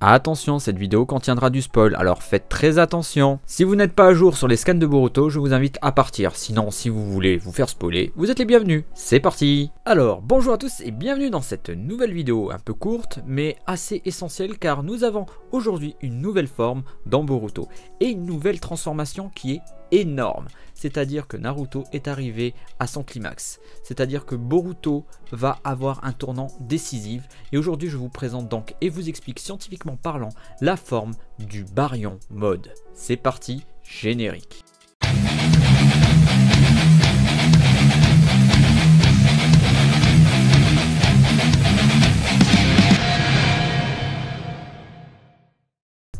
Attention, cette vidéo contiendra du spoil, alors faites très attention. Si vous n'êtes pas à jour sur les scans de Boruto, je vous invite à partir. Sinon, si vous voulez vous faire spoiler, vous êtes les bienvenus. C'est parti. Alors, bonjour à tous et bienvenue dans cette nouvelle vidéo un peu courte, mais assez essentielle car nous avons aujourd'hui une nouvelle forme dans Boruto et une nouvelle transformation qui est énorme. C'est-à-dire que Naruto est arrivé à son climax. C'est-à-dire que Boruto va avoir un tournant décisif. Et aujourd'hui, je vous présente donc et vous explique scientifiquement parlant la forme du baryon mode. C'est parti, générique.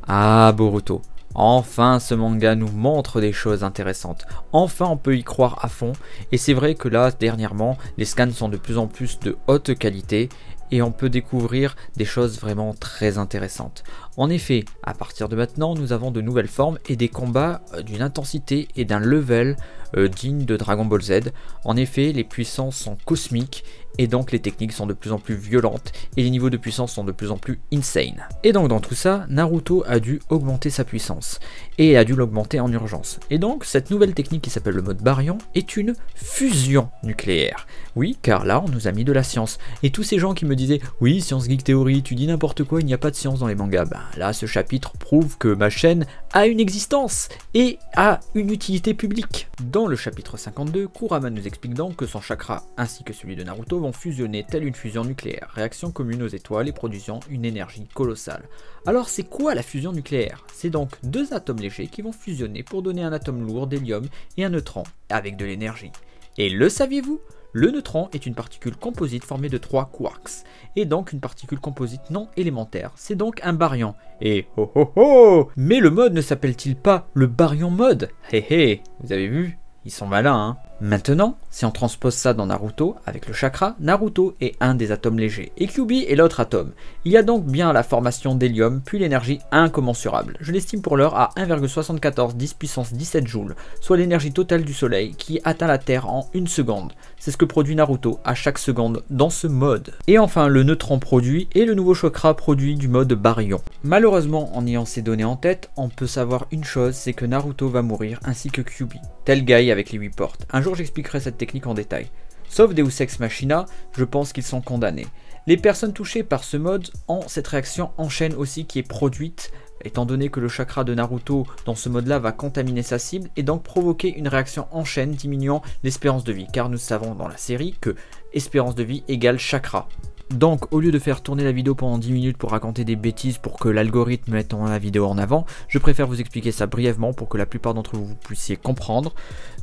Ah, Boruto. Enfin, ce manga nous montre des choses intéressantes. Enfin, on peut y croire à fond. Et c'est vrai que là, dernièrement, les scans sont de plus en plus de haute qualité et on peut découvrir des choses vraiment très intéressantes. En effet, à partir de maintenant, nous avons de nouvelles formes et des combats d'une intensité et d'un level digne de Dragon Ball Z. En effet, les puissances sont cosmiques et donc les techniques sont de plus en plus violentes et les niveaux de puissance sont de plus en plus insane. Et donc dans tout ça, Naruto a dû augmenter sa puissance et a dû l'augmenter en urgence. Et donc cette nouvelle technique qui s'appelle le mode baryon est une fusion nucléaire. Oui, car là on nous a mis de la science. Et tous ces gens qui me disaient « Oui, Science Geek Theory, tu dis n'importe quoi, il n'y a pas de science dans les mangas ». Ben là, ce chapitre prouve que ma chaîne a une existence et a une utilité publique. Dans le chapitre 52, Kurama nous explique donc que son chakra ainsi que celui de Naruto vont fusionner telle une fusion nucléaire, réaction commune aux étoiles et produisant une énergie colossale. Alors c'est quoi la fusion nucléaire? C'est donc deux atomes légers qui vont fusionner pour donner un atome lourd d'hélium et un neutron avec de l'énergie. Et le saviez-vous? Le neutron est une particule composite formée de 3 quarks, et donc une particule composite non élémentaire, c'est donc un baryon. Et ho ho ho! Mais le mode ne s'appelle-t-il pas le baryon mode? Hé hé, vous avez vu? Ils sont malins, hein. Maintenant, si on transpose ça dans Naruto, avec le chakra, Naruto est un des atomes légers, et Kyuubi est l'autre atome. Il y a donc bien la formation d'hélium, puis l'énergie incommensurable. Je l'estime pour l'heure à 1,74 10 puissance 17 joules, soit l'énergie totale du soleil qui atteint la Terre en une seconde. C'est ce que produit Naruto à chaque seconde dans ce mode. Et enfin, le neutron produit et le nouveau chakra produit du mode baryon. Malheureusement, en ayant ces données en tête, on peut savoir une chose, c'est que Naruto va mourir ainsi que Kyuubi, tel Guy avec les 8 portes. Un jour j'expliquerai cette technique en détail. Sauf Deus Ex Machina, je pense qu'ils sont condamnés. Les personnes touchées par ce mode ont cette réaction en chaîne aussi qui est produite, étant donné que le chakra de Naruto dans ce mode là va contaminer sa cible et donc provoquer une réaction en chaîne diminuant l'espérance de vie, car nous savons dans la série que espérance de vie égale chakra. Donc au lieu de faire tourner la vidéo pendant 10 minutes pour raconter des bêtises pour que l'algorithme mette la vidéo en avant, je préfère vous expliquer ça brièvement pour que la plupart d'entre vous puissiez comprendre.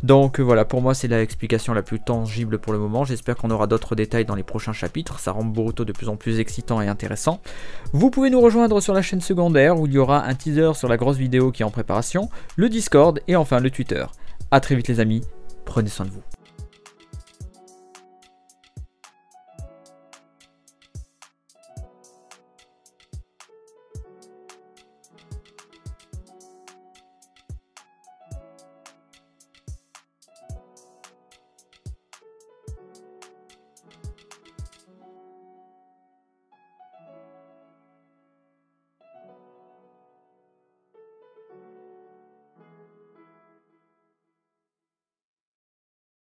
Donc voilà, pour moi c'est l'explication la plus tangible pour le moment. J'espère qu'on aura d'autres détails dans les prochains chapitres, ça rend Boruto de plus en plus excitant et intéressant. Vous pouvez nous rejoindre sur la chaîne secondaire où il y aura un teaser sur la grosse vidéo qui est en préparation, le Discord et enfin le Twitter. A très vite les amis, prenez soin de vous.